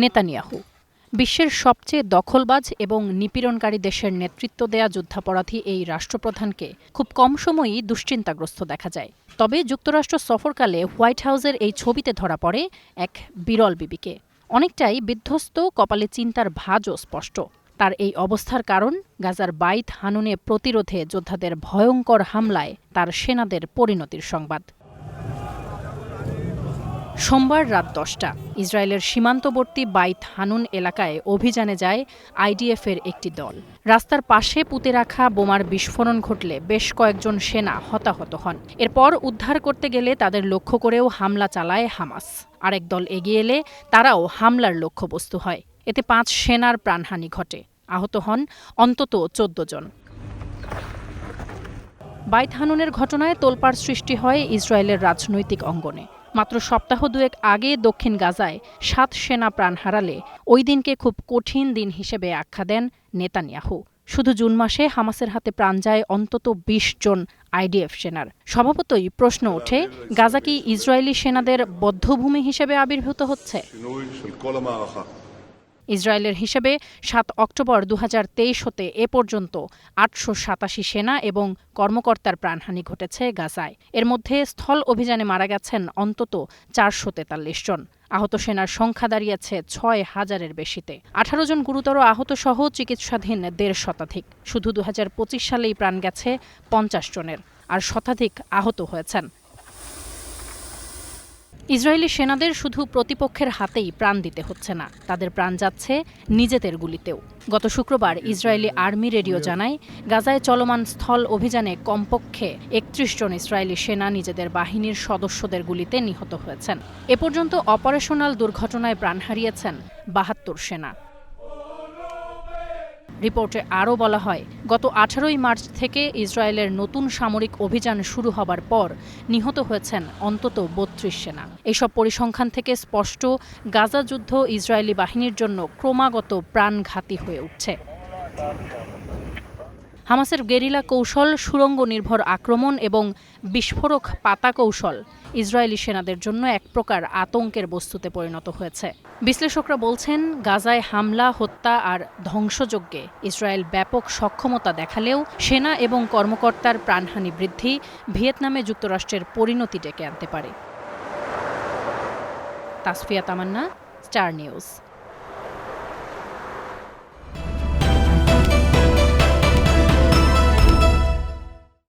Netanyahu বিশ্বের সবচেয়ে দখলবাজ এবং নিপীড়নকারী দেশের নেতৃত্ব দেয়া যুদ্ধাপরাধী এই রাষ্ট্রপ্রধানকে খুব কম সময়ই দুশ্চিন্তাগ্রস্ত দেখা যায়। তবে যুক্তরাষ্ট্র সফরকালে হোয়াইট হাউসের এই ছবিতে ধরা পড়ে এক বিরল বিবিকে। অনেকটাই বিধ্বস্ত, কপালে চিন্তার ভাঁজও স্পষ্ট। তার এই অবস্থার কারণ গাজার বাইত হানুনে প্রতিরোধে যোদ্ধাদের ভয়ঙ্কর হামলায় তার সেনাদের পরিণতির সংবাদ। সোমবার রাত 10টা ইসরায়েলের সীমান্তবর্তী বাইত হানুন এলাকায় অভিযানে যায় আইডিএফের একটি দল। রাস্তার পাশে পুঁতে রাখা বোমার বিস্ফোরণ ঘটলে বেশ কয়েকজন সেনা হতাহত হন। এরপর উদ্ধার করতে গেলে তাদের লক্ষ্য করেও হামলা চালায় হামাস। আরেক দল এগিয়ে এলে তারাও হামলার লক্ষ্যবস্তু হয়। এতে 5 সেনার প্রাণহানি ঘটে, আহত হন অন্তত 14 জন। বাইত হানুনের ঘটনায় তোলপাড় সৃষ্টি হয় ইসরায়েলের রাজনৈতিক অঙ্গনে। মাত্র সপ্তাহ দুয়েক আগে দক্ষিণ গাজায় 7 সেনা প্রাণ হারালে ওই দিনকে খুব কঠিন দিন হিসেবে আখ্যা দেন নেতানিয়াহু। শুধু জুন মাসে হামাসের হাতে প্রাণ যায় অন্তত 20 জন আইডিএফ সেনার। স্বভাবতই প্রশ্ন ওঠে, গাজা কি ইসরায়েলি সেনাদের বধ্যভূমি হিসেবে আবির্ভূত হচ্ছে? ইসরায়েলের হিসেবে 7 অক্টোবর 2023 হতে এ পর্যন্ত 887 সেনা এবং কর্মকর্তার প্রাণহানি ঘটেছে গাজায়। এর মধ্যে স্থল অভিযানে মারা গেছেন অন্তত 443 জন। আহত সেনার সংখ্যা দাঁড়িয়েছে 6000-এর বেশিতে। 18 জন গুরুতর আহত সহ চিকিৎসাধীন 1.5 শতাধিক। শুধু 2025 সালেই প্রাণ গেছে 50 জনের, আর শতাধিক আহত হয়েছেন। ইসরায়েলি সেনাদের শুধু প্রতিপক্ষের হাতেই প্রাণ দিতে হচ্ছে না, তাদের প্রাণ যাচ্ছে নিজেদের গুলিতেও। গত শুক্রবার ইসরায়েলি আর্মি রেডিও জানায়, গাজায় চলমান স্থল অভিযানে কমপক্ষে 31 জন ইসরায়েলি সেনা নিজেদের বাহিনীর সদস্যদের গুলিতে নিহত হয়েছেন। এ পর্যন্ত অপারেশনাল দুর্ঘটনায় প্রাণ হারিয়েছেন 72 সেনা। রিপোর্টে আরও বলা হয়, গত 18 মার্চ থেকে ইসরায়েলের নতুন সামরিক অভিযান শুরু হবার পর নিহত হয়েছেন অন্তত 32 সেনা। এইসব পরিসংখ্যান থেকে স্পষ্ট, গাজা যুদ্ধ ইসরায়েলি বাহিনীর জন্য ক্রমাগত প্রাণঘাতী হয়ে উঠছে। হামাসের গেরিলা কৌশল, সুড়ঙ্গ নির্ভর আক্রমণ এবং বিস্ফোরক পাতা কৌশল ইসরায়েলি সেনাদের জন্য এক প্রকার আতঙ্কের বস্তুতে পরিণত হয়েছে। বিশ্লেষকরা বলছেন, গাজায় হামলা, হত্যা আর ধ্বংসযজ্ঞে ইসরায়েল ব্যাপক সক্ষমতা দেখালেও সেনা এবং কর্মকর্তার প্রাণহানি বৃদ্ধি ভিয়েতনামে যুক্তরাষ্ট্রের পরিণতি ডেকে আনতে পারে। তাসফিয়া তামান্না, স্টার নিউজ।